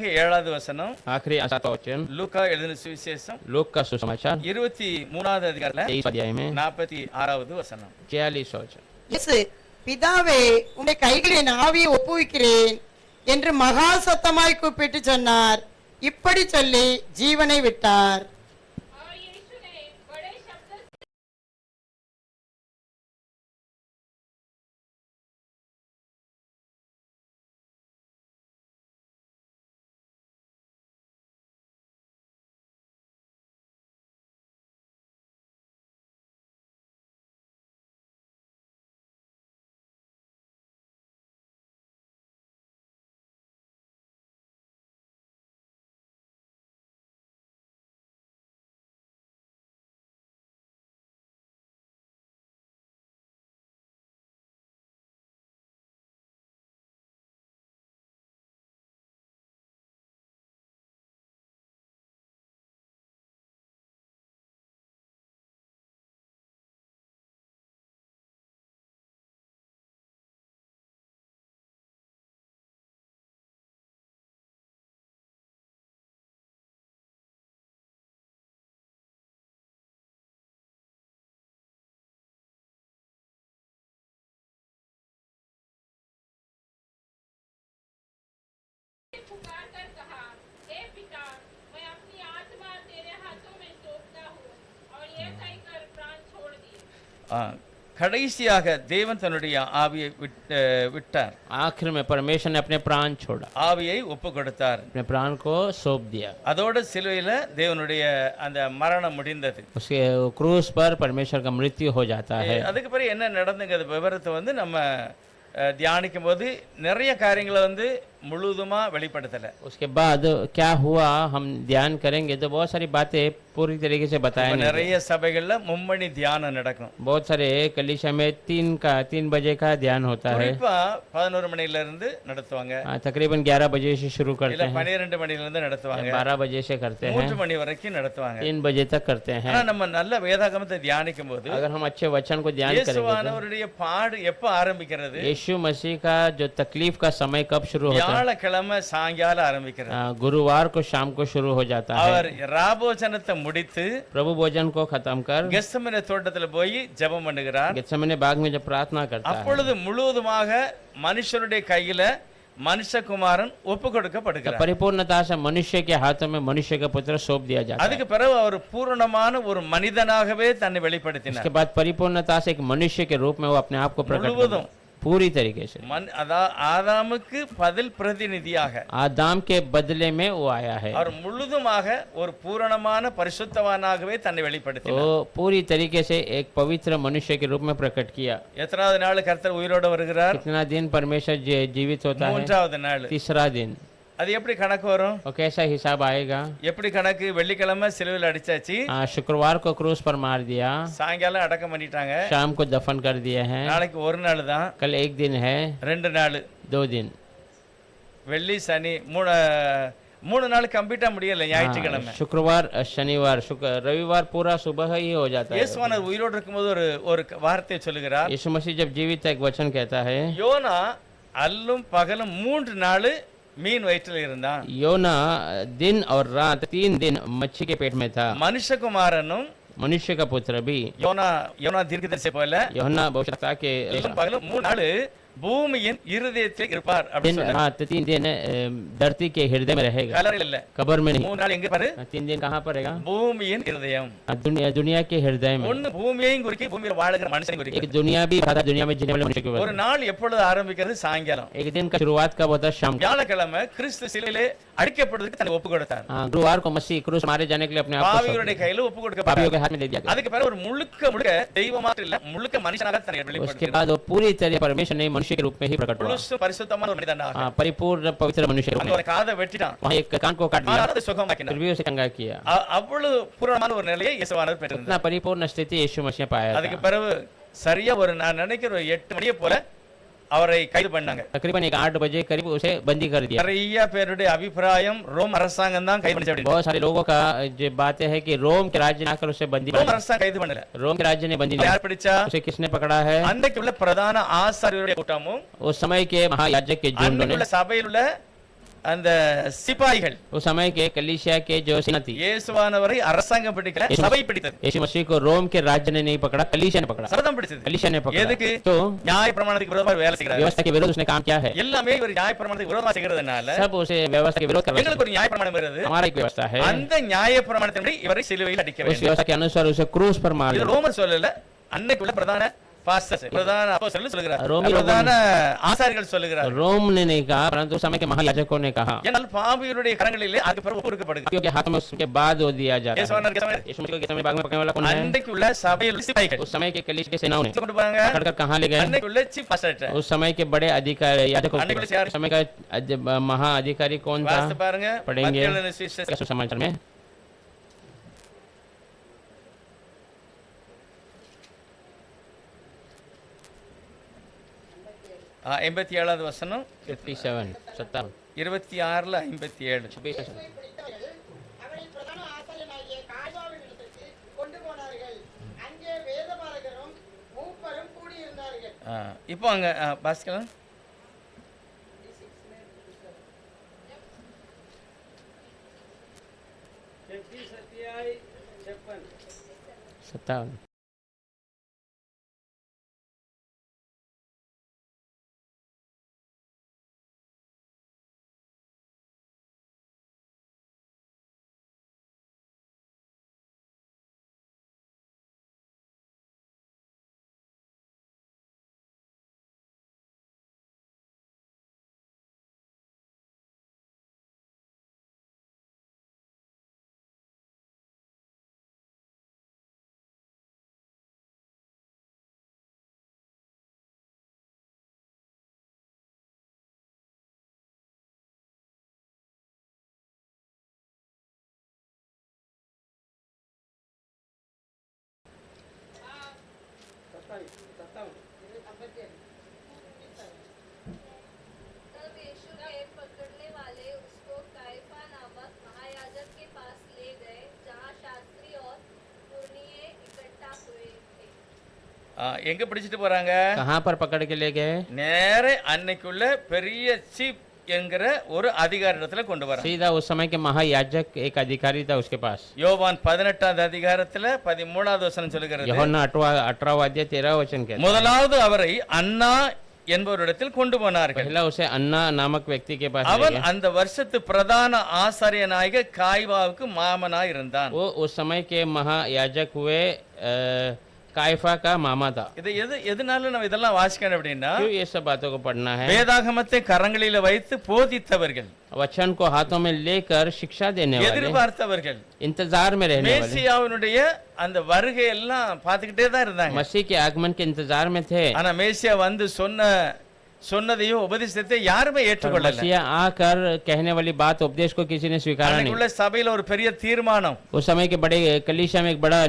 இறுதியாக 7வது வசனம் आखिरी 7वां वचन லூக்கா எழுதின சுவிசேஷம் लोक का सुसमाचार 23வது அதிகாரத்துல 23 अध्याय में 46வது வசனம் 46 वचन। இயேசு, பிதாவே, உம்முடைய கைகளின் ஆவியை ஒப்புவிக்கிறேன் என்று மகா சத்தமாய் கூப்பிட்டு சொன்னார். இப்படி சொல்லி ஜீவனை விட்டார். और यीशु ने बड़े शब्द से पुकार कर कहा, हे पिता, मैं अपनी आत्मा तेरे हाथों में सौंपता हूँ। और ये कहकर प्राण छोड़ दिए। கடைசியாக தேவன் தன்னுடைய ஆவியை விட்டார். आखिर में परमेश्वर ने अपने प्राण छोड़ा, ஆவியை ஒப்பு கொடுத்தார். अपने प्राण को सौंप दिया। அதோட சிலுவையில தேவனுடைய அந்த மரணம் முடிந்தது. उसके क्रूस पर परमेश्वर का मृत्यु हो जाता है। அதுக்கு பிறகு என்ன நடந்துங்கிறது விவரத்தை நம்ம தியானிக்கும் போது நிறைய காரியங்களை முழுதுமா வெளிப்படுத்தல. उसके बाद क्या हुआ हम ध्यान करेंगे तो बहुत सारी बातें पूरी तरीके से बताएंगे। நிறைய சபைகள்ல மும்மணி தியானம் நடக்கும். बहुत सारे कलीसिया में 3 बजे का ध्यान होता है। குறிப்பா 11 மணில இருந்து நடத்துவாங்க. तकरीबन 11 बजे से शुरू करते இல்ல हैं, 12 மணில இருந்து நடத்துவாங்க, 12 बजे से करते हैं, 3 மணி வரைக்கும் நடத்துவாங்க. 3 बजे तक करते हैं। ஆனா நம்ம நல்ல வேதாகமத்தை தியானிக்கும் போது अगर हम अच्छे वचन को ध्यान करेंगे இயேசுவானவருடைய பாடு எப்ப ஆரம்பிக்கிறது? यीशु मसीह का जो तकलीफ का समय कब शुरू होता है? வியாழக்கிழமை சாயங்காலம் ஆரம்பிக்கிறது. गुरुवार को शाम को शुरू हो जाता है। அவர் ராபோஜனத்தை முடித்து प्रभु भोजन को खत्म कर கெத்செமனே தோட்டத்துல போய் ஜெபம் பண்ணுகிறார். गेत्सेमने बाग में जब प्रार्थना करता है, அப்பொழுது முழுவதுமாக மனுஷருடைய கையில மனுஷகுமாரன் ஒப்பு तो கொடுக்கப்படுகிறார். परिपूर्णता से मनुष्य के हाथों में मनुष्य का पुत्र सौंप दिया जाता है। அதுக்கு பிறகு அவர் பூரணமான ஒரு மனிதனாகவே தன்னை வெளிப்படுத்தினார். उसके बाद परिपूर्णता से एक मनुष्य के रूप में वो अपने आप को प्रकट कर முழுவதும் पूरी तरीके से ஆதாமுக்கு பதில் பிரதிநிதியாக आदम के बदले में वो आया है। அவர் முழுதுமாக ஒரு பூரணமான பரிசுத்தவானாகவே தன்னை வெளிப்படுத்தினார். वो पूरी तरीके से एक पवित्र मनुष्य के रूप में प्रकट किया। எத்தனாவது நாள் கர்த்தர் உயிரோட வருகிறார்? कितना दिन परमेश्वर जीवित होता है? 3வது நாள். तीसरा दिन। அது எப்படி கணக்கு வரும்? और कैसा हिसाब आएगा? எப்படி கணக்கு? வெள்ளிக்கிழமை சிலுவையில் அடிச்சாச்சு, शुक्रवार को क्रूस पर मार दिया, சாயங்காலம் அடக்கம் பண்ணிட்டாங்க, शाम को दफन कर दिए हैं, நாளைக்கு ஒரு நாள் தான், कल एक दिन है, 2 நாள், 2 दिन, வெள்ளி சனி 3 நாள் கம்ப்ளீட்டா முடியல. ஞாயிற்றுக்கிழமை, शुक्रवार शनिवार रविवार पूरा सुबह ही हो जाता है। இயேசுவானவர் உயிரோடு இருக்கும்போது ஒரு வார்த்தை சொல்லுகிறார். यीशु मसीह जब जीवित एक वचन कहता है, யோனா அல்லும் பகலும் 3 நாள் மீன் வயிற்றில் இருந்தான். योना दिन और रात 3 दिन मच्छी के पेट में था। மனுஷகுமாரனும் मनुष्य का पुत्र भी யோனா தீர்க்கதரிசி போல யோனா भविष्यवक्ता के அல்லும் பகலும் 3 நாள் பூமியின் இருதயத்தில் இருப்பார். दिन रात 3 दिन धरती के हृदय में रहेगा, கலரில் இல்ல. कब्र में नहीं। 3 நாள் எங்க பாரு? 3 दिन कहाँ पर रहेगा? பூமியின் இருதயம். दुनिया के हृदय में। ஒன்னு பூமியையும் குறிக்கி, பூமியில வாழுகிற மனுஷனையும் குறிக்கி. एक दुनिया भी दुनिया में जीने वाले मनुष्य के ஒரு நாள் எப்பொழுது ஆரம்பிக்கிறது? சாயங்காலம். एक दिन का शुरुआत कब होता है? शाम को। வியாழக்கிழமை கிறிஸ்து சிலுவையிலே அடிக்கப்படுவதற்கு தன்னை ஒப்பு கொடுத்தார். गुरुवार को मसीह क्रूस मारे जाने के लिए अपने आप को பாவிகளுடைய கையில ஒப்பு पापियों கொடுக்கப்பட்டார். के हाथ में दे दिया गया। அதுக்கு பிறகு ஒரு முழுக்க தெய்வமாக இல்ல, முழுக்க மனுஷனாக தன்னை उसके வெளிப்படுத்தினார். बाद वो पूरी तरह परमेश्वर ने मनुष्य के रूप में ही प्रकट हुआ, முழுசு பரிசுத்தமான ஒரு மனிதனாக. परिपूर्ण पवित्र मनुष्य के रूप அங்க में। ஒரு காதை வெட்டிட்டான், वहाँ एक कान को काट दिया, அதை சுகமாக்கினார். फिर भी उसे चंगा किया। அவ்வளவு பூரணமான ஒரு நிலையை இயேசுவானவர் பெற்றிருந்தார். इतना परिपूर्ण स्थिति यीशु मसीह पाया அதுக்கு था। பிறகு சரியா நான் நினைக்கிற 8 மணியை போல அவரை கைது பண்ணாங்க. तकरीबन 8 बजे करीब उसे बंदी कर दिया। நிறைய பேருடைய அபிப்பிராயம் ரோம் அரசாங்கம் தான் கைது பண்ணிச்சு. बहुत सारे लोगों का जो बातें है कि रोम के राज्य ने आकर उसे बंदी ரோம் बनाया। அரசாங்கம் கைது பண்ணல. रोम के राज्य ने बंदी नहीं, யார் பிடிச்சா? उसे किसने पकड़ा है? அன்றைக்கு உள்ள பிரதான ஆசாரியருடைய கூட்டமும் उस समय के महायाजक के झुंड ने, அன்றைக்கு உள்ள சபையில் உள்ள அந்த சிப்பாய்கள் उस समय के कलीसिया के जो सेना थी, இயேசுவானவரை அரசாங்கம் பிடிக்கல, यीशु சபை பிடித்தது. यीशु मसीह को रोम के राज्य ने नहीं पकड़ा, कलीसिया ने पकड़ा, சபதம் பிடிச்சது. कलीसिया ने पकड़ा। எதுக்கு? तो நியாய பிரமாணத்துக்கு விரோதமா வேலை செய்கிறார். व्यवस्था के विरोध उसने काम किया है, எல்லாமே இவர் நியாய பிரமாணத்துக்கு விரோதமா செய்கிறதுனால सब उसे व्यवस्था के विरोध कर रहे எங்களுக்கு ஒரு நியாய பிரமாணம் இருக்கிறது. हमारा एक व्यवस्था है, அந்த நியாய பிரமாணத்தின்படி இவரை சிலுவையில் அடிக்க उस வேண்டும். व्यवस्था के अनुसार उसे क्रूस पर मार இது दो। ரோமர் சொல்லல, அன்னைக்குள்ள பிரதான பாஸ்டர்ஸ், பிரதான அப்போஸ்தலர்கள் சொல்லுகிறார், ரோமி பிரதான ஆசாரிகள் சொல்லுகிறார். रोम ने नहीं कहा, परंतु उस समय के महायाजकों ने कहा, ஏனால் பாவிகளுடைய கரங்களிலே அதுக்கு பிறகு ஒப்பு கொடுக்கப்படுகிறது. क्योंकि हाथ में उसके बाद वो दिया जाता है। இயேசுவானவர் के समय यीशु मसीह के समय बाग में पकड़ने वाला कौन है? அன்னைக்குள்ள சபையில் சிப்பாய்கள் उस समय के कलीसिया के सेनाओं ने கொண்டு போறாங்க. पकड़कर कहाँ ले गए? அன்னைக்குள்ள சீஃப் பாஸ்டர் उस समय के बड़े अधिकारी याजकों अन्य को। कुल यार- उस समय का महाअधिकारी कौन था? வாசித்து பாருங்க. पढ़ेंगे மத்திய எழுதின சுவிசேஷம் क्या सुसमाचार में? ஆ, 87வது வசனம் 57, 57, 26ல 57. 26। பிடித்தவர்கள் அவனை பிரதான ஆசாரியனாகிய காய்பாவினிடத்திற்கு கொண்டு போனார்கள். அங்கே வேதபாரகரும் மூப்பரும் கூடியிருந்தார்கள். ஆ, இப்போ அங்க பாஸ்கரன் सत्तावन। तब यीशु के पकड़ने वाले उसको काइफा नामक महायाजक के पास ले गए, जहाँ शास्त्री और पुरनिये इकट्ठा हुए थे। எங்க பிடிச்சிட்டு போறாங்க? कहाँ पर पकड़ के ले गए? நேர அன்னைக்குள்ள பெரிய சீப் என்கிற ஒரு அதிகாரத்துல கொண்டு வராங்க. सीधा उस समय के महायाजक एक अधिकारी था उसके पास। யோவான் 18வது அதிகாரத்துல 13வது வசனம் சொல்லுகிறது, यूहन्ना 18वां अध्याय 13 वचन कहता है। முதலாவது அவரை அன்னா என்பவரிடத்தில் கொண்டு போனார்கள். पहला उसे अन्ना नामक व्यक्ति के पास ले அவன் गए। அந்த வருஷத்து பிரதான ஆசாரியனாகிய காய்பாவுக்கு மாமனாய் இருந்தான். वो उस समय के महायाजक हुए काइफा का मामा था। இது எதனால நம்ம இதெல்லாம் வாசிக்கணும் அப்படின்னா, क्यों ये सब बातों को पढ़ना है? வேதாகமத்தை கரங்களில வைத்து போதித்தவர்கள், वचन को हाथों में लेकर शिक्षा देने वाले, எதிர்பார்த்தவர்கள், इंतजार में रहने वाले, மேசியாவினுடைய அந்த வருகை எல்லாம் பார்த்துக்கிட்டே தான் இருந்தாங்க. मसीह के आगमन के इंतजार में थे। ஆனா மேசியா வந்து சொன்னதையோ உபதேசத்தை யாருமே ஏற்றுக்கொள்ளல. मसीह आकर कहने वाली बात उपदेश को किसी ने स्वीकारा नहीं। அன்னைக்குள்ள சபையில ஒரு பெரிய தீர்மானம், उस समय के बड़े कलीसिया में एक बड़ा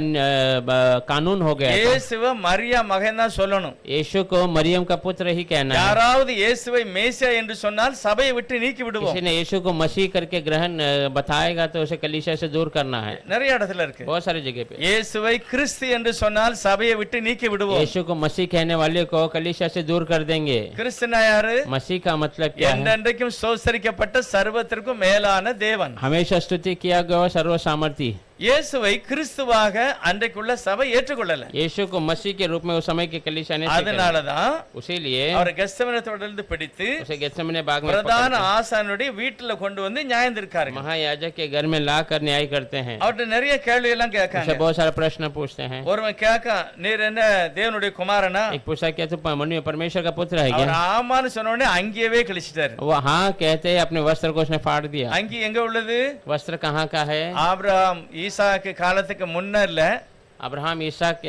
कानून हो गया था। இயேசுவை மரியா மகன் தான் சொல்லணும். यीशु को मरियम का पुत्र ही कहना है। யாராவது இயேசுவை மேசியா என்று சொன்னால் சபையை விட்டு நீக்கி விடுவோம். किसी ने यीशु को मसीह करके ग्रहण बताएगा तो उसे कलीसिया से दूर करना है। நிறைய இடத்துல இருக்கு. बहुत सारी जगह पे இயேசுவை கிறிஸ்து என்று சொன்னால் சபையை விட்டு நீக்கி விடுவோம். यीशु को मसीह कहने वाले को कलीसिया से दूर कर देंगे। கிறிஸ்துனா யாரு? मसीह का मतलब क्या है? என்றென்றைக்கும் சோசரிக்கப்பட்ட சர்வத்திற்கும் மேலான தேவன். हमेशा स्तुति किया गया सर्व सामर्थी। இயேசுவை கிறிஸ்துவாக அன்றைக்குள்ள சபை ஏற்றுக்கொள்ளல. यीशु को मसीह के रूप में उस समय के कलीसिया ने स्वीकार அதனால தான் किया। उसीलिए அவர் கெத்செமனே தோட்டத்திலிருந்து பிடித்து उसे गेत्सेमने बाग में பிரதான पकड़कर ஆசானுடைய வீட்டுல கொண்டு வந்து நியாயந்திருக்காங்க. महायाजक के घर में लाकर न्याय करते हैं। அவர்ட்ட நிறைய கேள்வி எல்லாம் उसे கேட்காங்க. बहुत सारे प्रश्न पूछते हैं। ஒருவன் கேட்க, நீர் என்ன தேவனுடைய குமாரனா? एक पूछा क्या तू मनु परमेश्वर का पुत्र है அவர் क्या? ஆமான்னு சொன்ன உடனே அங்கேயே கழிச்சிட்டாரு. वो हाँ कहते ही अपने वस्त्र को उसने फाड़ दिया। அங்கி எங்க உள்ளது? वस्त्र कहाँ का है? ஆபிரகாம் ஈசாக்கு காலத்துக்கு முன்னர்ல अब्राहम ईसाक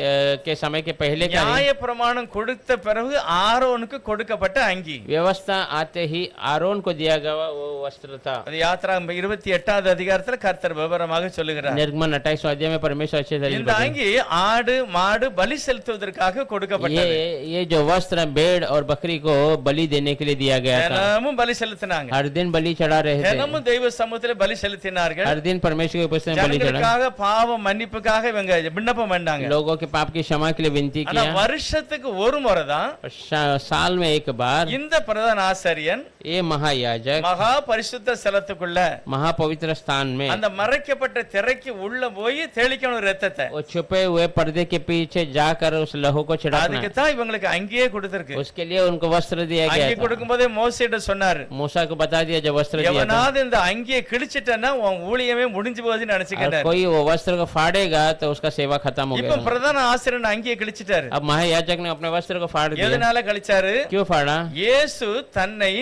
के समय के पहले का नहीं। நியாய பிரமாணம் கொடுத்த பிறகு ஆரோனுக்கு கொடுக்கப்பட்ட அங்கி. व्यवस्था आते ही आरोन को दिया गया वो वस्त्र था। அது யாத்திராகமம் 28வது அதிகாரத்துல கர்த்தர் விவரமாக சொல்லுகிறார். निर्गमन 28वां अध्याय में परमेश्वर अच्छे तरीके இந்த அங்கி ஆடு மாடு பலி செலுத்துவதற்காக கொடுக்கப்பட்டது. ये जो वस्त्र भेड़ और बकरी को बलि देने के लिए दिया गया था। தினமும் பலி செலுத்தினாங்க. हर दिन बलि चढ़ा रहे थे। தினமும் தெய்வ சமூகத்திலே பலி செலுத்தினார்கள். हर दिन परमेश्वर के उपस्थिति में बलि चढ़ा। ஜனங்களுக்காக பாவ மன்னிப்புக்காக இவங்க விண்ணப்பம் விண்ணப்பம் பண்ணாங்க. लोगों के पाप की क्षमा के लिए विनती ஆனா किया। வருஷத்துக்கு ஒரு முறை தான் और साल में एक बार இந்த பிரதான ஆசாரியன் ये महायाजक மகா பரிசுத்த ஸ்தலத்துக்குள்ள महापवित्र स्थान में அந்த மறைக்கப்பட்ட திரைக்கு உள்ள போய் தெளிக்கணும் ரத்தத்தை. वो छुपे हुए पर्दे के पीछे जाकर उस लहू को छिड़कना அதுக்கு है। தான் இவங்களுக்கு அங்கேயே கொடுத்திருக்கு. उसके लिए उनको वस्त्र दिया அங்கே गया था। கொடுக்கும்போதே மோசேட்ட சொன்னாரு, मूसा को बता दिया जब वस्त्र दिया था, எவனாவது இந்த அங்கேயே கிழிச்சிட்டேன்னா உன் ஊழியமே முடிஞ்சு போகுதுன்னு और நினைச்சுக்கிட்டாரு. कोई वो वस्त्र को फाड़ेगा तो उसका सेवा खत्म हो இப்ப गया। பிரதான ஆசிரியன் அங்கேயே கிழிச்சிட்டாரு. अब महायाजक ने अपने वस्त्र को फाड़ दिया। எதனால கழிச்சாரு? क्यों फाड़ा? இயேசு தன்னை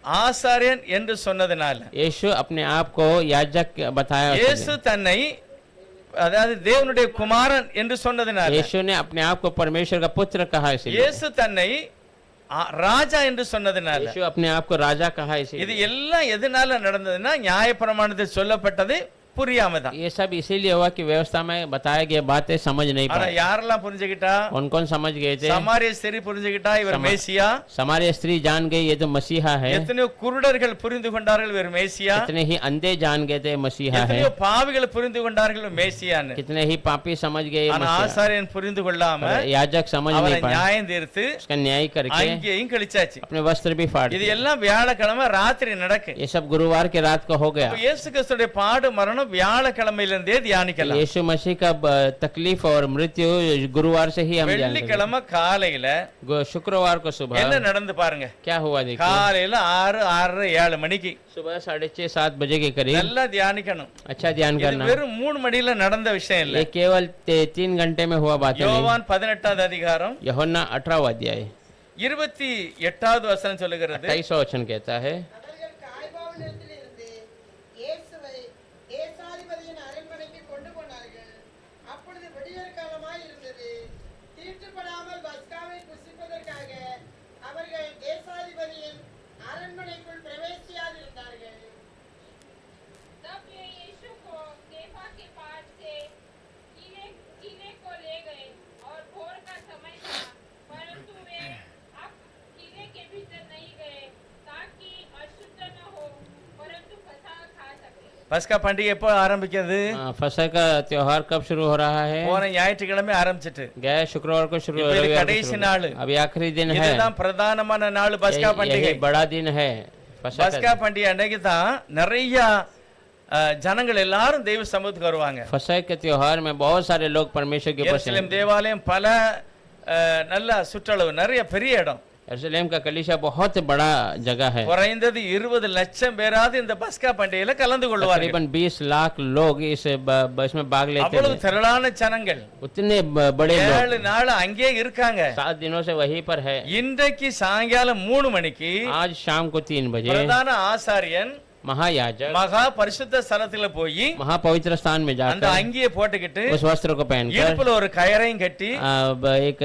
ஆசாரியன் என்று சொன்னதுனால. यीशु अपने आप को याजक बताया उसने। இயேசு தன்னை அதாவது தேவனுடைய குமாரன் என்று சொன்னதுனால. यीशु ने अपने आप को परमेश्वर का पुत्र कहा इसीलिए। இயேசு தன்னை ராஜா என்று சொன்னதுனால. यीशु अपने आप को राजा कहा இது इसीलिए। எல்லாம் எதனால நடந்ததுன்னா நியாயப்பிரமாணத்தில் சொல்லப்பட்டது புரியாம தான். ये सब इसीलिए हुआ कि व्यवस्था में बताया गया बातें समझ नहीं ஆனா पाए। யாரெல்லாம் புரிஞ்சுக்கிட்டா? कौन कौन समझ गए थे? சமாரிய ஸ்திரீ புரிஞ்சுக்கிட்டா இவர் மேசியா. समार्य स्त्री जान गई ये तो मसीहा है। எத்தனையோ குருடர்கள் புரிந்து கொண்டார்கள் இவர் மேசியா. कितने ही अंधे जान गए थे मसीहा है। எத்தனையோ பாவிகள் புரிந்து கொண்டார்கள் இவர் மேசியான்னு. कितने ही पापी समझ गए ये ஆனா मसीहा। ஆசாரியன் புரிந்து கொள்ளாம पर याजक समझ அவரை नहीं पाए, நியாயம் தீர்த்து उसका न्याय करके அங்கேயும் கழிச்சாச்சு. अपने वस्त्र भी फाड़ இது दिए। எல்லாம் வியாழக்கிழமை ராத்திரி நடக்கு. ये सब गुरुवार के रात को हो गया। அப்ப இயேசு கிறிஸ்துடைய பாடு மரணம் வியாழக்கிழமையிலிருந்தே தியானிக்கலாம். यीशु मसीह का तकलीफ और मृत्यु गुरुवार से ही हम जानते हैं। வெள்ளிக்கிழமை காலையில शुक्रवार को सुबह என்ன நடந்து பாருங்க. क्या हुआ देखिए। காலையில 6, 6:30, 7 மணிக்கு सुबह 6:30 7 बजे के करीब நல்லா தியானிக்கணும். अच्छा ध्यान இது करना। வெறும் 3 மணில நடந்த விஷயம் இல்ல. ये केवल 3 घंटे में हुआ बात नहीं। யோவான் 18வது அதிகாரம் यूहन्ना 18वां अध्याय 28வது வசனம் சொல்லுகிறது, 28वां वचन कहता है, அவர்கள் காய்பாவினிடத்திலிருந்து இயேசுவை தேசாதிபதியின் அரண்மனைக்கு கொண்டு போனார்கள். அப்பொழுது விடியற் காலமாய் இருந்தது. தீட்டுப்படாமல் பஸ்காவை புசிப்பதற்காக அவர்கள் தேசாதிபதியின் அரண்மனைக்குள் பிரவேசியாதிருந்தார்கள். तब वे यीशु को कैफा के पास से किले को ले गए और भोर का समय था, परंतु वे अब किले के भीतर नहीं गए ताकि अशुद्ध न हो, परंतु फसह खा सके। பஸ்கா பண்டிகை எப்போ ஆரம்பிக்கிறது? फसह का त्योहार कब शुरू हो रहा है? போன ஞாயிற்றுக்கிழமை ஆரம்பிச்சிட்டு गए शुक्रवार को शुरू, இப்போ இது रविवार को கடைசி शुरू। நாள். अभी आखिरी दिन है। இதுதான் பிரதானமான நாள் பஸ்கா பண்டிகை. यही बड़ा दिन है फसह का பஸ்கா दिन। பண்டிகை அன்னைக்கு தான் நிறைய ஜனங்கள் எல்லாரும் தெய்வ சமூகத்துக்கு வருவாங்க. फसह के त्योहार में बहुत सारे लोग परमेश्वर के पास எருசலேம் தேவாலயம் பல நல்ல சுற்றளவு நிறைய பெரிய இடம். यरूशलेम का कलीसिया बहुत बड़ा जगह है। குறைந்தது 20 லட்சம் பேராவது இந்த பஸ்கா பண்டிகையில கலந்து கொள்வார்கள். तकरीबन 20 लाख लोग इसमें भाग लेते அவ்வளவு हैं। திரளான ஜனங்கள் उतने बड़े 7 लोग நாள் அங்கே இருக்காங்க. 7 दिनों से वहीं पर है। இன்றைக்கு சாயங்காலம் 3 மணிக்கு आज शाम को 3 बजे பிரதான ஆசாரியன் महायाजक மகா பரிசுத்த ஸ்தலத்துல போய் महापवित्र स्थान में அந்த जाकर அங்கியை போட்டுக்கிட்டு उस वस्त्र को पहनकर இடுப்புல ஒரு கயரையும் கட்டி एक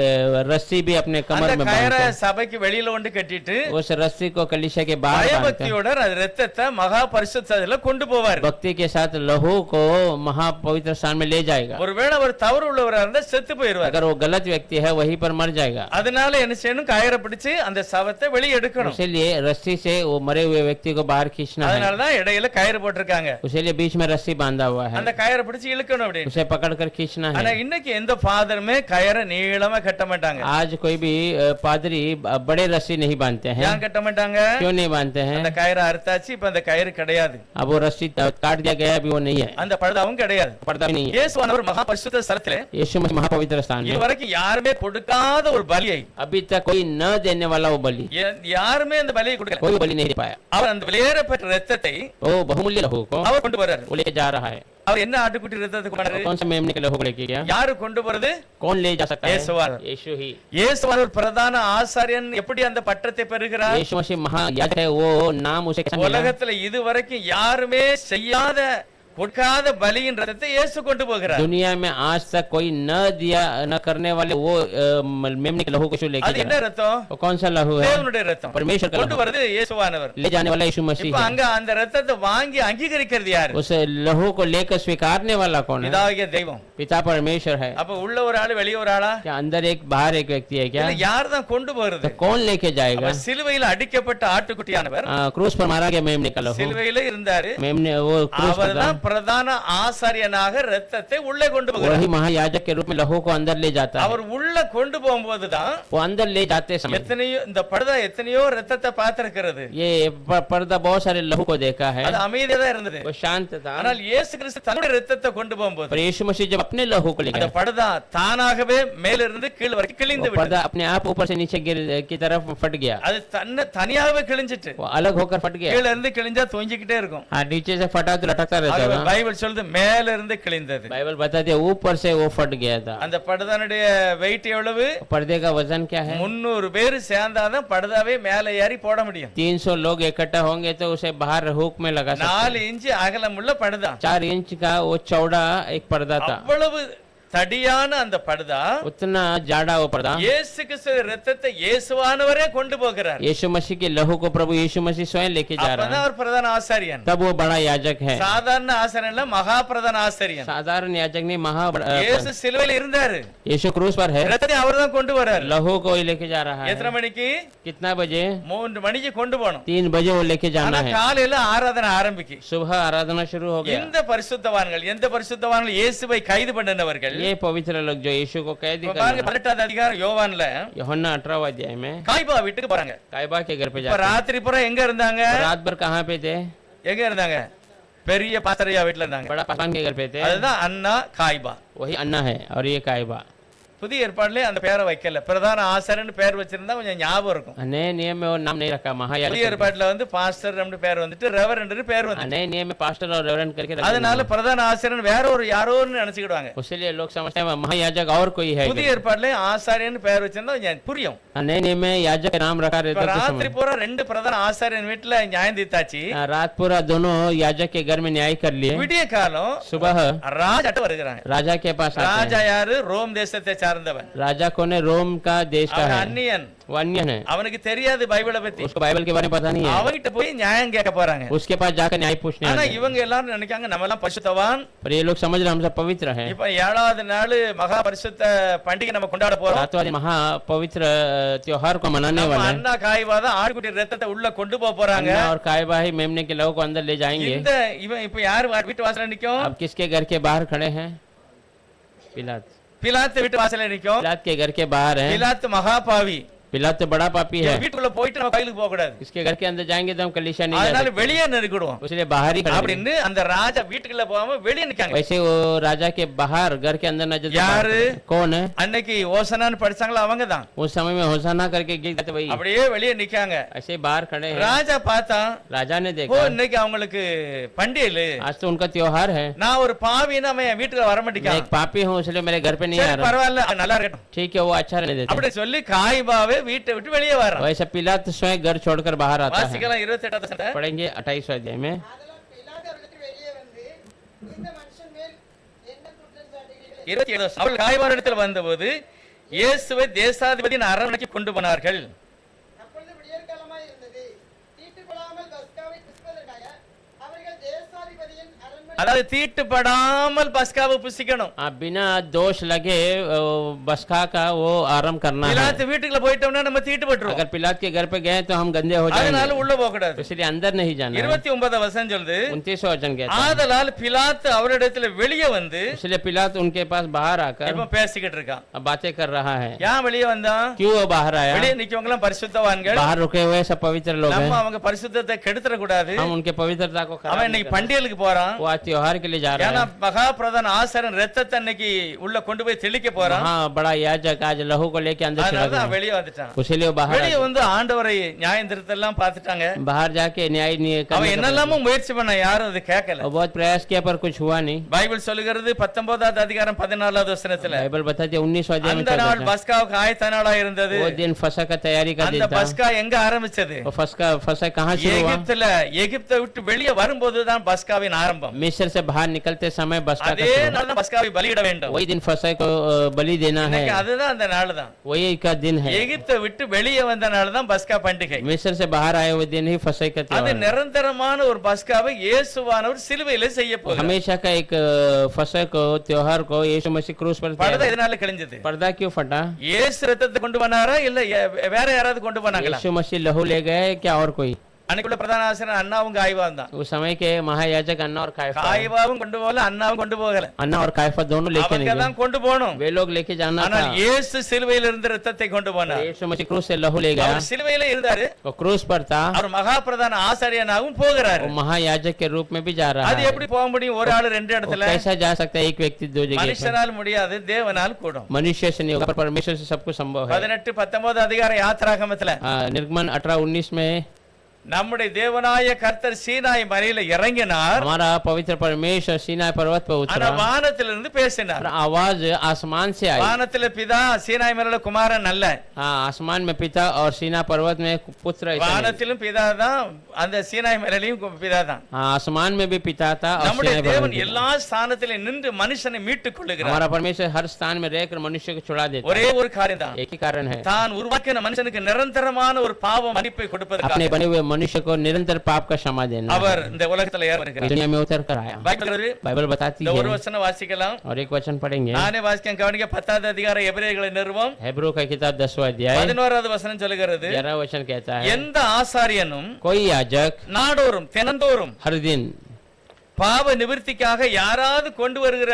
रस्सी भी अपने அந்த कमर में கயரை बांधकर சபைக்கு வெளியில ஒன்று கட்டிட்டு उस रस्सी को कलीसिया के बाहर बांधकर பயபக்தியோட அது ரத்தத்தை மகா பரிசுத்த ஸ்தலத்துல கொண்டு போவார். भक्ति के साथ लहू को महापवित्र स्थान में ले जाएगा। ஒருவேளை அவர் தவறு உள்ளவரா இருந்தா செத்து போயிருவார். अगर वो गलत व्यक्ति है वहीं पर मर जाएगा। அதனால என்ன செய்யணும்? கயரை பிடிச்சு அந்த சவத்தை வெளியே எடுக்கணும். इसीलिए रस्सी से वो मरे हुए व्यक्ति को बाहर खींचना है। அதனாலதான் இடையில கயிறு போட்டிருக்காங்க. उसीलिए बीच में रस्सी बांधा हुआ है, அந்த கயிறை பிடிச்சு இழுக்கணும் அப்படின்னு. उसे पकड़कर खींचना ஆனா है। இன்னைக்கு எந்த ஃபாதருமே கயிறை நீளமா கட்ட மாட்டாங்க. आज कोई भी पादरी बड़े रस्सी नहीं बांधते हैं। ஏன் கட்ட மாட்டாங்க? क्यों नहीं बांधते அந்த हैं? கயிறை அறுத்தாச்சு, இப்ப அந்த கயிறு கிடையாது. अब वो रस्सी काट दिया गया, अभी वो नहीं है, அந்த பழுதாவும் கிடையாது. पर्दा भी नहीं है। இயேசுவானவர் மகா பரிசுத்த ஸ்தலத்திலே यीशु मसीह महापवित्र स्थान में இதுவரைக்கும் யாருமே கொடுக்காத ஒரு பலியை, अभी तक कोई न देने वाला वो बलि, யாருமே அந்த பலியை கொடுக்கல. कोई बलि नहीं दे पाया। அவர் அந்த வெளியேறப்பட்ட ரத்தத்தை वो बहुमूल्य लहू को அவர் கொண்டு வர்றாரு. वो ले जा रहा है। அவர் என்ன ஆட்டுக்குட்டி ரத்தத்தை கொண்டு வர்றாரு? कौन सा मेमने के लहू को लेके गया? யாரு கொண்டு போறது? कौन ले जा सकता है? இயேசுவானவர். यीशु ही। இயேசுவானவர் பிரதான ஆசாரியன் எப்படி அந்த பட்டத்தை பெறுகிறார்? यीशु मसीह महायाजक है, वो नाम उसे कैसे मिला? உலகத்துல இதுவரைக்கும் யாருமே செய்யாத கொடுக்காத பலியின் ரத்தத்தை இயேசு கொண்டு போகிறார். दुनिया में आज तक कोई न दिया न करने वाले वो मेमने के लहू को जो लेके அது जा என்ன रहा है। ரத்தம்? वो कौन सा लहू है? தேவனுடைய ரத்தம். परमेश्वर का கொண்டு लहू வரது இயேசுவானவர். ले जाने वाला यीशु मसीह இப்ப है। அங்க அந்த ரத்தத்தை வாங்கி அங்கீகரிக்கிறது யாரு? उस लहू को लेकर स्वीकारने वाला कौन है? பிதாகிய தெய்வம். पिता परमेश्वर है। அப்ப உள்ள ஒரு ஆளு வெளிய ஒரு ஆளா? क्या अंदर एक बाहर एक व्यक्ति है क्या? இல்ல யார் தான் கொண்டு போறது? तो कौन लेके जाएगा? அப்ப சிலுவையில் அடிக்கப்பட்ட ஆட்டுக்குட்டியானவர் क्रूस पर मारा गया मेमने का लहू, சிலுவையில இருந்தாரு. मेमने वो क्रूस पर அவர்தான் था। பிரதான ஆசாரியனாக இரத்தத்தை உள்ளே கொண்டு போகிறார். वही महायाजक के रूप में लहू को अंदर ले जाता है. அவர் உள்ள கொண்டு போகும்போதுதான் वो अंदर ले जाते समय எத்தனையோ இந்த படுதா எத்தனையோ ரத்தத்தை பார்த்திருக்கிறது. ये पर्दा बहुत सारे लहू को देखा है. அது அமைதியா தான் இருந்தது. वो शांत था. ஆனால் இயேசு கிறிஸ்து தன்னுடைய ரத்தத்தை கொண்டு போகும்போது पर यीशु मसीह जब अपने लहू को ले அந்த गए, படுதா தானாகவே மேலிருந்து கீழ் வரைக்கும் கிழிந்து वो விட்டது. पर्दा अपने आप ऊपर से नीचे गिर की तरफ फट गया. அது தனியாகவே கிழிஞ்சிட்டு वो अलग होकर फट गया. கீழ இருந்து கிழிஞ்சா தொங்கிக்கிட்டே இருக்கும். हाँ, नीचे से फटा तो लटकता रहता ஆகவே था. பைபிள் சொல்லுது மேல இருந்து கிழிந்தது. बाइबल बताती है ऊपर से वो फट गया था. அந்த படுதானுடைய வெயிட் எவ்வளவு? पर्दे का वजन क्या है? 300 பேர் சேர்ந்தாதான் படுதாவே மேலே ஏறி போட முடியும். 300 लोग इकट्ठा होंगे तो उसे बाहर हुक में लगा सकते. 4 இன்ச் அகலமுள்ள படுதா. 4 इंच का वो चौड़ा एक पर्दा था. அவ்வளவு தடியான அந்த படுதா उतना जाड़ा वो पर्दा. இயேசு கிறிஸ்து ரத்தத்தை இயேசுவானவரே கொண்டு போகிறார். यीशु मसीह के लहू को प्रभु यीशु मसीह स्वयं लेके जा रहा அப்பதான் है. அவர் பிரதான ஆசாரியன். तब वो बड़ा याजक है. சாதாரண ஆசாரியன் இல்ல, மகா பிரதான ஆசாரியன். साधारण याजक नहीं, இயேசு சிலுவையில் இருந்தாரு. यीशु क्रूस पर है. ரத்தத்தை அவர்தான் கொண்டு வராரு. लहू को ही लेके जा रहा है. எத்தனை மணிக்கு? कितना बजे? 3 மணிக்கு கொண்டு போகணும். 3 बजे वो लेके ஆனா जाना है. காலையில ஆராதனை ஆரம்பிக்கு. सुबह आराधना शुरू हो गया. இந்த பரிசுத்தவான்கள், எந்த பரிசுத்தவான்கள் இயேசுவை கைது பண்ணினவர்கள்? ये पवित्र लोग जो यीशु को कैदी இப்ப பாருங்க, करने 18வது அதிகாரம் யோவான்ல यूहन्ना 18वां अध्याय में காய்பா வீட்டுக்கு போறாங்க. कायबा के घर पे இப்ப जाते हैं. ராத்திரி பூரா எங்க இருந்தாங்க? रात भर कहाँ पे थे? எங்க இருந்தாங்க? பெரிய பாத்தரையா வீட்டுல இருந்தாங்க. बड़ा पासान के घर पे थे. அதுதான் அண்ணா காய்பா. वही अन्ना है और ये कायबा. புதிய ஏற்பாடுல அந்த பேரை வைக்கல. பிரதான ஆசாரியன் பேர் வச்சிருந்தா கொஞ்சம் ஞாபகம் இருக்கும். नए नियम में वो नाम नहीं रखा புதிய महायाजक. ஏற்பாடுல வந்து பாஸ்டர் நம்ம பேர் வந்துட்டு ரெவரண்ட் பேர் வந்து. नए नियम में पास्टर और रेवरेंड करके रख அதனால दिया. பிரதான ஆசாரியன் வேற ஒரு யாரோன்னு நினைச்சுக்கிடுவாங்க. इसलिए लोग समझते हैं महायाजक और कोई है. புதிய ஏற்பாடுல ஆசாரியன் பேர் வச்சிருந்தா கொஞ்சம் புரியும். नए नियम में याजक का नाम रखा இப்ப रहता है. ராத்திரி பூரா 2 பிரதான ஆசாரியன் வீட்டுல நியாயம் தீர்த்தாச்சு. रात पूरा दोनों याजक के घर में न्याय कर लिए. விடிய காலம் सुबह ராஜாட்ட வருகிறாங்க. राजा के पास आते ராஜா हैं. யாரு? ரோம் தேசத்தை சார்ந்தவன். राजा कौन है? रोम का देश का அவன் है. அந்நியன். वो अन्य है. அவனுக்கு தெரியாது பைபிளை பத்தி. उसको बाइबल के बारे में पता नहीं है. அவன்கிட்ட போய் நியாயம் கேட்க போறாங்க. उसके पास जाकर न्याय पूछने ஆனா आते हैं. இவங்க எல்லாரும் நினைக்காங்க நம்ம எல்லாம் பரிசுத்தவான். पर ये लोग समझ रहे हम सब पवित्र हैं. இப்ப 7வது நாள் மகா பரிசுத்த பண்டிகை நம்ம கொண்டாட போறோம். रातवादी महा पवित्र त्योहार को मनाने நம்ம वाले हैं. அண்ணா காய்வா தான் ஆட்டுக்குட்டி ரத்தத்தை உள்ள கொண்டு போக போறாங்க. अन्ना और कायबा ही मेमने के लोगों को अंदर ले जाएंगे. இந்த இவன் இப்ப யார் வீட்டு வாசல்ல நிக்கும்? अब किसके घर के बाहर खड़े हैं? पिलात. பிலாத்து வீட்டு வாசல்ல நிக்கும். पिलात के घर के बाहर है. பிலாத்து மகா பாவி. पिलात तो बड़ा पापी है. வீட்டுக்குள்ள போயிட்டு நம்ம கையிலுக்கு போக கூடாது. इसके घर के अंदर जाएंगे तो हम कलीसिया नहीं जा அதனால सकते. வெளியே நிறுக்கிடுவோம் इसलिए बाहर ही खड़े हैं. அப்படின்னு அந்த ராஜா வீட்டுக்குள்ள போகாம வெளியே நிக்காங்க. वैसे वो राजा के बाहर घर के अंदर नजर यार। कौन है? அன்னைக்கு ஓசனான்னு படிச்சாங்களா அவங்க தான். उस समय में होसाना करके गीत गाते वही அப்படியே வெளியே நிக்காங்க. ऐसे बाहर खड़े हैं. ராஜா பார்த்தா राजा ने ஓ देखा இன்னைக்கு அவங்களுக்கு பண்டிகை. आज तो उनका त्योहार है. நான் ஒரு பாவினா அவன் என் வீட்டுல வர मैं மாட்டேங்கான். एक पापी हूँ इसलिए मेरे घर पे नहीं आ சரி रहा. பரவாயில்ல, அது நல்லா இருக்கட்டும் ठीक है वो अच्छा रहने देते. அப்படி சொல்லி காய்பாவே வீட்டை விட்டு வெளியே வரான். वैसे पिलात स्वयं घर छोड़कर बाहर आता है. வாசிக்கலாம் 28வது வசனம். पढ़ेंगे 28 अध्याय में. ஆதலால் பிலாத்து அவரிடத்தில் வெளியே வந்து இந்த மனுஷன் மேல் என்ன குற்றம் சாட்டுகிறீர்கள்? 27வது வசனம். அவர்கள் காய்பாரிடத்தில் வந்தபோது இயேசுவை தேசாதிபதியின் அரண்மனைக்கு கொண்டு போனார்கள். அப்பொழுது விடியற்காலமாய் இருந்தது. தீட்டுப்படாமல் பஸ்காவை புசிப்பதற்காக அவர்கள் தேசாதிபதியின் அரண்மனை அதாவது தீட்டுப்படாமல் பஸ்காவை புசிக்கணும். बिना दोष लगे बसखा का वो आरंभ करना है. பிலாத்து வீட்டுக்குள்ள போயிட்டோம்னா நம்ம தீட்டுப்பட்டுருவோம். अगर पिलात के घर पे गए तो हम गंदे हो அதனால जाएंगे. உள்ள போக கூடாது. इसलिए अंदर नहीं जाना है. 29வது வசனம் சொல்லுது 29 वचन कहता है. ஆதலால் பிலாத்து அவரிடத்துல வெளியே வந்து इसलिए पिलात उनके पास बाहर आकर இப்ப பேசிக்கிட்டு இருக்கான். अब बातें कर रहा है. ஏன் வெளியே வந்தான்? क्यों वो बाहर आया? வெளியே நிக்கவங்க எல்லாம் பரிசுத்தவான்கள். बाहर रुके हुए सब पवित्र लोग நம்ம हैं. அவங்க பரிசுத்தத்தை கெடுத்துற கூடாது. हम उनके पवित्रता को खराब அவன் नहीं இன்னைக்கு करना. பண்டிகைக்கு போறான். वो आज त्योहार के लिए जा रहा ஏன்னா है. மகா பிரதான ஆசாரியன் ரத்தத்தை அன்னைக்கு உள்ள கொண்டு போய் தெளிக்க போறான். हाँ बड़ा याजक आज लहू को लेके अंदर அதனால चला தான் गया. வெளியே வந்துட்டான். इसीलिए वो बाहर வெளியே வந்து ஆண்டவரை நியாயம் திருத்தெல்லாம் பார்த்துட்டாங்க. बाहर जाके न्याय नहीं அவன் करने का என்னெல்லாமோ முயற்சி பண்ண யாரும் அது கேட்கல. और बहुत प्रयास किया पर कुछ हुआ नहीं. பைபிள் சொல்லுகிறது 19வது அதிகாரம் 14வது வசனத்துல बाइबल बताती है 19 अध्याय में அந்த நாள் 14 பஸ்காவுக்கு ஆயத்த நாளா இருந்தது. वो दिन फसह का तैयारी का அந்த दिन था. பஸ்கா எங்க ஆரம்பிச்சது? वो फसह कहाँ शुरू हुआ? எகிப்தை விட்டு வெளியே வரும்போதுதான் பஸ்காவின் ஆரம்பம். मिस्र से बाहर निकलते समय बसका का அதே शुरू हुआ. நாள் தான் பஸ்காவை பலியிட வேண்டும். वही दिन फसह को बलि देना है. இன்னைக்கு அதுதான் அந்த நாள் தான். वही का दिन है. எகிப்தை விட்டு வெளியே வந்த நாள் தான் பஸ்கா பண்டிகை. मिस्र से बाहर आए हुए दिन ही फसह का அது त्योहार है. நிரந்தரமான ஒரு பஸ்காவை இயேசுவானவர் சிலுவையில செய்ய போகிறார். हमेशा का एक फसह को त्योहार को यीशु मसीह क्रूस पर படத்தை किया. எதனால கிழிஞ்சது? पर्दा क्यों फटा? இயேசு ரத்தத்தை கொண்டு வந்தாரா இல்ல வேற யாராவது கொண்டு வந்தாங்களா? यीशु मसीह लहू ले गए क्या और कोई? அன்னைக்குள்ள பிரதான ஆசிரியர் அண்ணாவும் காய்வாவும் தான். उस समय के महायाजक अन्ना और कायफा, காய்வாவும் கொண்டு போகல, அண்ணாவும் கொண்டு போகல. अन्ना और कायफा दोनों लेके नहीं அவங்க गए, தான் கொண்டு போகணும். वे लोग लेके जाना था। ஆனால் இயேசு சிலுவையில் இருந்து ரத்தத்தை கொண்டு போனார். यीशु मसीह क्रूस से लहू ले गया, அவர் சிலுவையில இருந்தாரு, वो क्रूस पर था, அவர் மகா பிரதான ஆசாரியனாகவும் போகிறாரு. वो महायाजक के रूप में भी जा रहा அது है। எப்படி போக முடியும்? ஒரு ஆளு ரெண்டு वो இடத்துல? कैसा जा सकता है एक व्यक्ति दो जगह पर? மனுஷனால் முடியாது, தேவனால் கூடும். मनुष्य से नहीं होगा, पर परमेश्वर से सब कुछ संभव है। 18-19 அதிகார யாத்திராகமத்துல निर्गमन 18-19 में நம்முடைய தேவனாய கர்த்தர் சீனாய் மலையில இறங்கினார். हमारा पवित्र परमेश्वर सीनाई पर्वत पर ஆனா उतरा வானத்திலிருந்து பேசினார். और आवाज आसमान से आई। வானத்தில பிதா, சீனாய் மலையில குமாரன் அல்ல. हाँ, आसमान में पिता और सीना पर्वत में पुत्र ऐसा नहीं। வானத்திலும் பிதா தான், அந்த சீனாய் மலையிலும் பிதா தான். हाँ, आसमान में भी पिता था और நம்முடைய सीनाई पर्वत தேவன் में भी எல்லா ஸ்தானத்திலும் நின்று மனுஷனை மீட்டுக் था। கொள்ளுகிறார். हमारा परमेश्वर हर स्थान में रहकर मनुष्य को छुड़ा देता ஒரே है। ஒரு காரியம் தான், एक ही कारण है, தான் உருவாக்கின மனுஷனுக்கு நிரந்தரமான ஒரு பாவ மன்னிப்பை கொடுப்பதற்காக अपने बने हुए मनुष्य को निरंतर पाप का क्षमा देना। அவர் இந்த உலகத்துல ஏறினார். दुनिया में उतर कर आया। बाइबल बताती இந்த ஒரு है, வசனம் வாசிக்கலாம். और एक वचन पढ़ेंगे, நானே வாசிக்கிறேன், கவனிக்க. 10வது அதிகாரம் எபிரேயர்களின் நிருபம் हेब्रू का किताब 10वां अध्याय 11வது வசனம் சொல்லுகிறது, 11वां वचन कहता है, எந்த ஆசாரியனும் कोई याजक நாடோறும் தினந்தோறும் हर दिन பாவ நிவர்த்திக்காக யாராவது கொண்டு வருகிற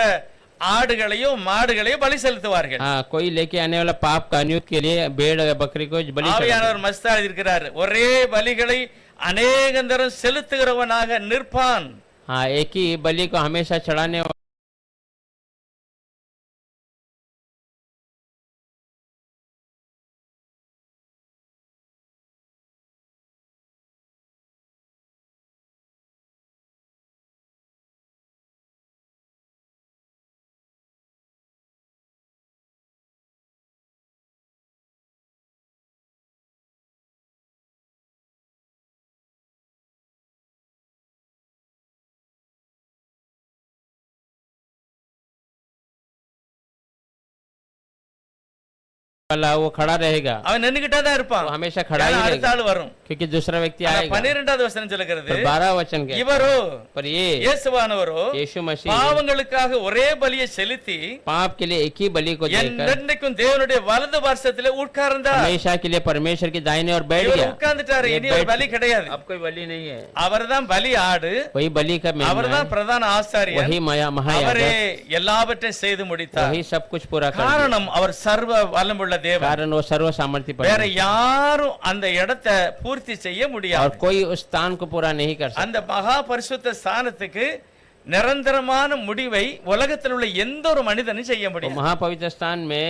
ஆடுகளையோ மாடுகளையோ பலி செலுத்துவார்கள். हाँ, कोई लेके आने वाला पाप का अन्युत के लिए भेड़ या बकरी को बलि चढ़ाते हैं। ஆவியானவர் மஸ்தா இருக்கிறார், ஒரே பலிகளை அநேகந்தரம் செலுத்துகிறவனாக நிற்பான். हाँ, एक ही बलि को हमेशा चढ़ाने वाला वो खड़ा रहेगा, அவன் நின்னுகிட்டே தான் இருப்பான். वो हमेशा खड़ा ही ஏன்னா அடுத்த रहेगा, ஆள் வரும். क्योंकि दूसरा व्यक्ति ஆனா आएगा। 12வது வசனம் சொல்லுகிறது, पर 12 वचन कहता है, இவரோ, पर ये இயேசுவானவரோ यीशु मसीह பாவங்களுக்காக ஒரே பலியை செலுத்தி पाप के लिए एक ही बलि को देकर என்னென்னைக்கும் தேவனுடைய வலது பார்சத்திலே உட்கார்ந்தார். हमेशा के लिए परमेश्वर के दाहिने और बैठ இவர் गया। உட்கார்ந்துட்டாரு, ये இனி ஒரு बैठ- பலி கிடையாது. अब कोई बलि नहीं है, அவர்தான் பலி ஆடு, वही बलि का मेमना அவர்தான் है, பிரதான ஆசாரியர், वही அவரே महायाजक, எல்லாவற்றையும் செய்து முடித்தார். वही सब कुछ पूरा कर दिया। காரணம் அவர் சர்வ வல்லமுள்ள தேவன். कारण वो सर्व सामर्थ्य வேற परमेश्वर, யாரும் அந்த இடத்தை பூர்த்தி செய்ய और முடியாது. कोई उस स्थान को पूरा नहीं कर सकता। அந்த மகா பரிசுத்த ஸ்தானத்துக்கு நிரந்தரமான முடிவை உலகத்தில் உள்ள எந்த ஒரு மனிதனும் செய்ய तो முடியும். महापवित्र स्थान में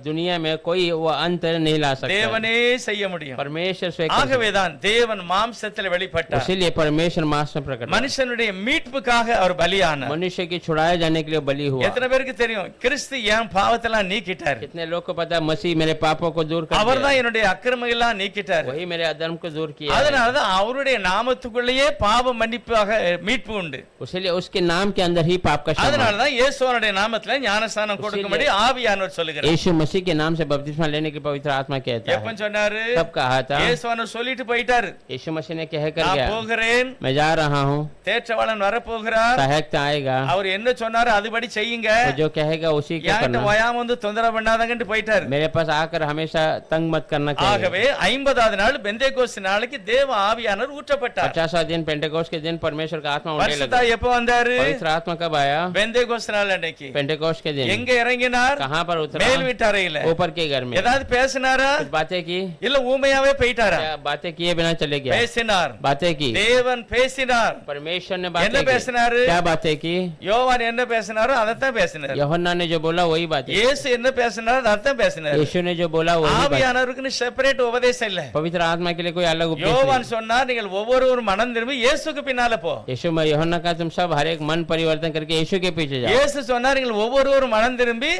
दुनिया में कोई वो अंत नहीं ला सकता, தேவனே செய்ய முடியும். परमेश्वर स्वयं कर सकता ஆகவேதான் தேவன் மாம்சத்தில் है। வெளிப்பட்டார். इसीलिए परमेश्वर मांस में प्रकट हुआ। மனுஷனுடைய மீட்புக்காக அவர் பலியானார். मनुष्य की छुड़ाए जाने के लिए बलि हुआ। எத்தனை பேருக்கு தெரியும் கிறிஸ்து என் பாவத்தெல்லாம் நீக்கிட்டார்? कितने लोग को पता है मसीह मेरे पापों को दूर कर அவர் दिया, தான் என்னுடைய அக்கிரமங்கள் எல்லாம் நீக்கிட்டார். वही मेरे अधर्म को दूर किया है। அதனாலதான் அவருடைய நாமத்துக்குள்ளேயே பாவ மன்னிப்பாக மீட்பு உண்டு. इसीलिए उसके नाम के अंदर ही पाप का क्षमा। அதனாலதான் இயேசுவனுடைய நாமத்துல ஞானஸ்நானம் கொடுக்கும்படி ஆவியானவர் சொல்லுகிறார். यीशु मसीह के नाम से बपतिस्मा लेने की पवित्र आत्मा कहता எப்ப है। சொன்னாரு? कब कहा था? இயேசுவனர் சொல்லிட்டு போயிட்டாரு, यीशु मसीह ने कह कर நான் गया, போகிறேன், मैं जा रहा हूँ, தேற்றவாளன் வரப்போகிறார், सहायक आएगा, அவர் என்ன சொன்னாரு அதுபடி செய்யுங்க, वो जो कहेगा उसी को என்கிட்ட करना, வயாம வந்து தொந்தரவு பண்ணாதங்கன்னு போயிட்டாரு. मेरे पास आकर हमेशा तंग मत करना चाहिए। ஆகவே 50வது நாள் பெந்தேகோஸ்து நாளைக்கு தேவ ஆவியானவர் ஊற்றப்பட்டார். 50वां दिन पेंटेकोस्ट के दिन परमेश्वर का आत्मा उड़ने பரிசுத்தா लगा। எப்ப வந்தாரு? पवित्र आत्मा कब आया? பெந்தேகோஸ்து நாள் அன்னைக்கு. पेंटेकोस्ट के दिन। எங்க இறங்கினார்? कहाँ पर उतरा? மேல் வீட்டறையில. ऊपर के घर में। ஏதாவது பேசினாரா? कुछ बातें की? இல்ல ஊமையாவே போயிட்டாரா? क्या बातें किए बिना चले गया? பேசினார். बातें की, தேவன் பேசினார். परमेश्वर ने என்ன बातें की। பேசினாரு? क्या बातें की? யோவான் என்ன பேசினாரோ அதைத்தான் பேசினார். यूहन्ना ने जो बोला वही बातें। இயேசு என்ன பேசினாரோ அதைத்தான் பேசினார். यीशु ने जो बोला वही बात। ஆவியானவருக்கு செப்பரேட் உபதேசம் இல்ல. पवित्र आत्मा के लिए कोई अलग उपदेश யோவான் नहीं। சொன்னார், நீங்கள் ஒவ்வொருவரும் மனம் திரும்பி இயேசுக்கு பின்னால போ. यीशु में यूहन्ना का तुम सब हर एक मन परिवर्तन करके यीशु के पीछे जाओ। இயேசு சொன்னார், நீங்கள் ஒவ்வொருவரும் மனம் திரும்பி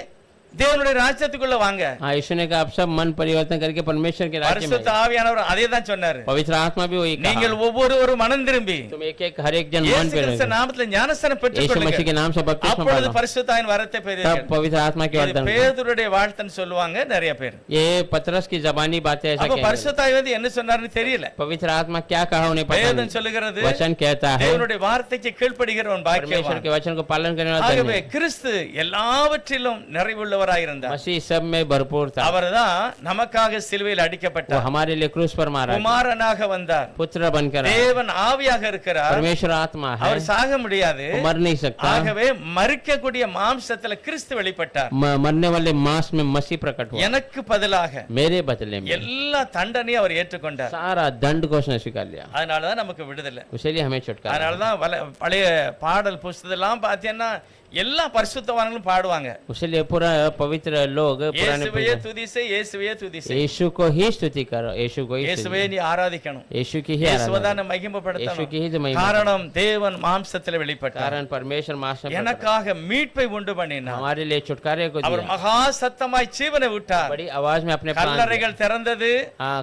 தேவனுடைய ராஜ்யத்துக்குள்ள வாங்க. हाँ, यीशु ने कहा आप सब मन परिवर्तन करके परमेश्वर के राज्य में பரிசுத்த ஆவியானவர் அதே தான் சொன்னாரு. पवित्र आत्मा भी वही நீங்கள் कहा, ஒவ்வொருவரும் மனம் திரும்பி तुम एक एक हर एक जन मन இயேசு पे கிறிஸ்து रहो। நாமத்துல ஞானஸ்நானம் यीशु मसीह பெற்றுக்கொள்ளுங்க. के नाम से बपतिस्मा அப்பொழுது पालो, பரிசுத்தாவின் வரத்தை तब பெறுவீர்கள். पवित्र आत्मा के இது वर्धन। பேதுருடைய வாழ்த்துன்னு சொல்லுவாங்க நிறைய பேர். ये पतरस की जबानी बातें ऐसा அப்ப कहते हैं। பரிசுத்தாவி வந்து என்ன சொன்னாருன்னு தெரியல. पवित्र आत्मा क्या कहा उन्हें पता வேதம் नहीं। சொல்லுகிறது, वचन कहता है தேவனுடைய வார்த்தைக்கு கீழ்ப்படுகிறவன் परमेश्वर பாக்கியவான். के वचन को पालन करने वाला धन्य ஆகவே है। கிறிஸ்து எல்லாவற்றிலும் நிறைவுள்ள நிறைந்தவராயிருந்தார். मसीह सब में भरपूर था। அவர்தான் நமக்காக சிலுவையில் वो அடிக்கப்பட்டார். हमारे लिए क्रूस पर मारा गया। குமாரனாக வந்தார். पुत्र बनकर आया। தேவன் ஆவியாக இருக்கிறார். परमेश्वर आत्मा है, அவர் சாக முடியாது. वो मर नहीं सकता। ஆகவே மரிக்கக்கூடிய மாம்சத்துல கிறிஸ்து வெளிப்பட்டார். मरने वाले मांस में मसीह प्रकट हुआ। எனக்கு பதிலாக मेरे बदले में எல்லா தண்டனையும் அவர் ஏற்றுக்கொண்டார். सारा दंड को उसने स्वीकार लिया। அதனாலதான் நமக்கு விடுதலை. इसलिए हमें छुटकारा। அதனாலதான் பழைய பாடல் புஸ்தகெல்லாம் பார்த்தீங்கன்னா எல்லா பரிசுத்தவான்களும் பாடுவாங்க. इसलिए पूरा पवित्र लोग पुराने இயேசுவையே துதிசை, இயேசுவையே துதிசை. यीशु को ही स्तुति करो, यीशु को ही இயேசுவை நீ ஆராதிக்கணும். यीशु की ही இயேசுவதான आराधना, மகிமைப்படுத்தணும். यीशु की ही जो महिमा। காரணம் தேவன் மாம்சத்தில் வெளிப்பட்டார். कारण परमेश्वर मांस में प्रकट எனக்காக மீட்பை உண்டு हुआ। பண்ணினார். हमारे लिए छुटकारे को அவர் दिया। மகா சத்தமாய் ஜீவனை விட்டார். बड़ी आवाज में अपने प्राण दिए। கல்லறைகள் திறந்தது. हाँ,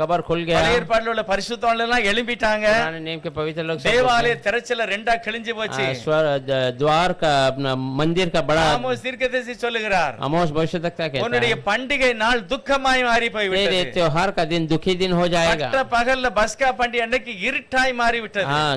कबर खुल गया। பழைய ஏற்பாட்டில் உள்ள பரிசுத்தவான்கள் எல்லாம் எழும்பிட்டாங்க. पुराने नियम के पवित्र लोग सब தேவாலய திரைச்சல ரெண்டா கிழிஞ்சு போச்சு. द्वार का अपना मंदिर का बड़ा ஆமோஸ் தீர்க்கதரிசி சொல்லுகிறார், आमोस भविष्यद्वक्ता कहता உன்னுடைய है, பண்டிகை நாள் துக்கமாய் மாறி तेरे போய்விட்டது. त्योहार का दिन दुखी दिन हो जाएगा। பட்ட பகல்ல பஸ்கா பண்டிகை அன்னைக்கு இருட்டாய் மாறி விட்டது. हाँ,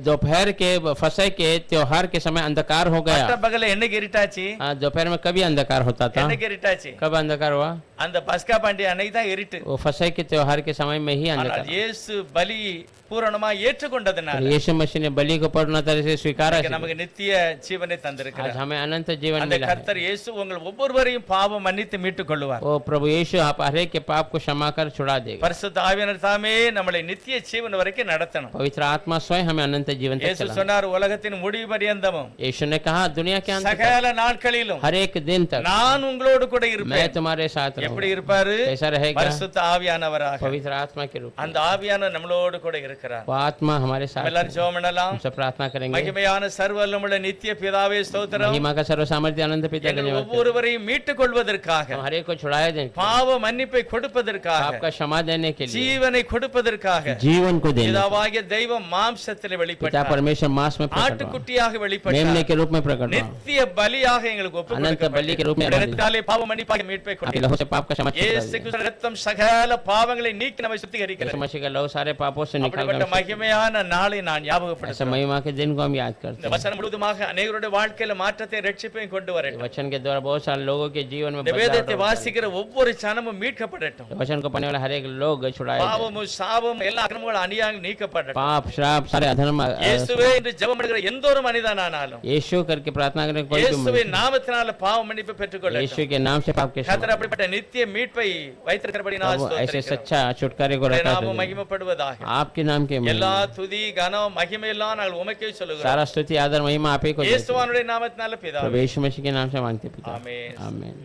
दोपहर के फसह के त्योहार के समय अंधकार हो பட்ட गया। பகல்ல என்னைக்கு இருட்டாச்சு? हाँ, दोपहर में कभी अंधकार होता था। என்னைக்கு இருட்டாச்சு? कब अंधकार हुआ? அந்த பஸ்கா பண்டிகை அன்னைக்கு தான் இருட்டு. वो फसह के त्योहार के समय में ही ஆனால் अंधकार। இயேசு பலி பூரணமா ஏற்றுக்கொண்டதனால यीशु मसीह ने बलि को पूर्ण तरह से स्वीकारा। இன்னைக்கு நமக்கு நித்திய ஜீவனை आज தந்திருக்கிறார். हमें अनंत जीवन அந்த मिला है। கர்த்தர் இயேசு உங்கள் ஒவ்வொருவரையும் பாவம் மன்னித்து மீட்டுக் கொள்வார். ओ प्रभु यीशु आप हर एक के पाप को क्षमा कर छुड़ा देगा। பரிசுத்த ஆவியானவர் தாமே நம்மளை நித்திய ஜீவன் வரைக்கும் நடத்தணும். पवित्र आत्मा स्वयं हमें अनंत जीवन तक இயேசு चलाए। சொன்னார், உலகத்தின் முடிவு பரியந்தமும் यीशु ने कहा दुनिया के अंत तक, சகல நாட்களிலும் हर एक दिन तक நான் உங்களோடு கூட मैं இருப்பேன். तुम्हारे साथ எப்படி रहूंगा। இருப்பாரு? कैसा रहेगा? பரிசுத்த ஆவியானவராக. पवित्र आत्मा के रूप में। அந்த ஆவியானவர் நம்மளோடு கூட இருக்கிறார். वो आत्मा हमारे साथ எல்லாரும் है। ஜெபம் பண்ணலாம். हम सब प्रार्थना करेंगे। மகிமையான சர்வவல்லமையுள்ள நித்திய பிதாவே ஸ்தோத்திரம். महिमा का सर्व सामर्थ्य अनंत पिता எங்கள் धन्यवाद। ஒவ்வொருவரையும் மீட்டுக் கொள்வதற்காக, हम हर एक को छुड़ाए दें, பாவ மன்னிப்பை கொடுப்பதற்காக, आपका क्षमा देने के लिए, ஜீவனை கொடுப்பதற்காக जीवन को देने, பிதாவாகிய தெய்வம் மாம்சத்தில் पिता வெளிப்பட்டார். परमेश्वर मांस में प्रकट हुआ, ஆட்டுக்குட்டியாக मेमने வெளிப்பட்டார். के रूप में प्रकट हुआ, நித்திய பலியாக எங்களுக்கு अनंत बलि के रूप में ஒப்புக்கொடுக்கப்பட்டார். பாவ மன்னிப்பாக மீட்பை आपके கொடுத்தார். लहू से पाप का क्षमा छुड़ा இயேசு दिया। கிறிஸ்துவின் இரத்தம் சகல பாவங்களை நீக்கி நம்மை சுத்திகரிக்கிறது. यीशु मसीह का लहू सारे पापों से निकाल அப்படிப்பட்ட कर மகிமையான நாளை நான் ऐसे ஞாபகப்படுத்துகிறேன். महिमा के दिन को हम याद இந்த करते हैं। வசனம் முழுவதுமாக அநேகருடைய வாழ்க்கையில மாற்றத்தை ரட்சிப்பையும் கொண்டு வரட்டும். वचन के द्वारा बहुत सारे लोगों के जीवन में இந்த बदलाव வேதத்தை होता है। வாசிக்கிற ஒவ்வொரு சனமும் மீட்கப்படட்டும். वचन को पढ़ने वाला हर एक लोग छुड़ाए जाए। பாவமும் சாபம் எல்லா அக்கிரமங்களும் அநியாயம் நீக்கப்படட்டும். पाप श्राप सारे अधर्म இயேசுவே என்று ஜெபம் பண்ணுகிற எந்த ஒரு மனிதனானாலும் यीशु करके प्रार्थना करें कोई भी இயேசுவின் मनुष्य, நாமத்தினால பாவ மன்னிப்பு பெற்றுக்கொள்ளட்டும். यीशु के नाम से पाप के क्षमा கர்த்தர் அப்படிப்பட்ட நித்திய மீட்பை வைத்திருக்கிறபடியால் प्रभु ऐसे ஸ்தோத்திரிக்கிறோம். सच्चा छुटकारे को உம்முடைய रखा நாமம் दीजिए। மகிமைப்படுவதாக. आपके नाम के महिमा, எல்லா துதி கனம் மகிமை எல்லாம் நாங்கள் உமக்கே சொல்லுகிறோம். सारा स्तुति आदर महिमा आप ही को देते हैं। இயேசுவானுடைய நாமத்தினால प्रभु பிதாவே. यीशु मसीह के नाम से मांगते हैं पिता। ஆமென். आमीन।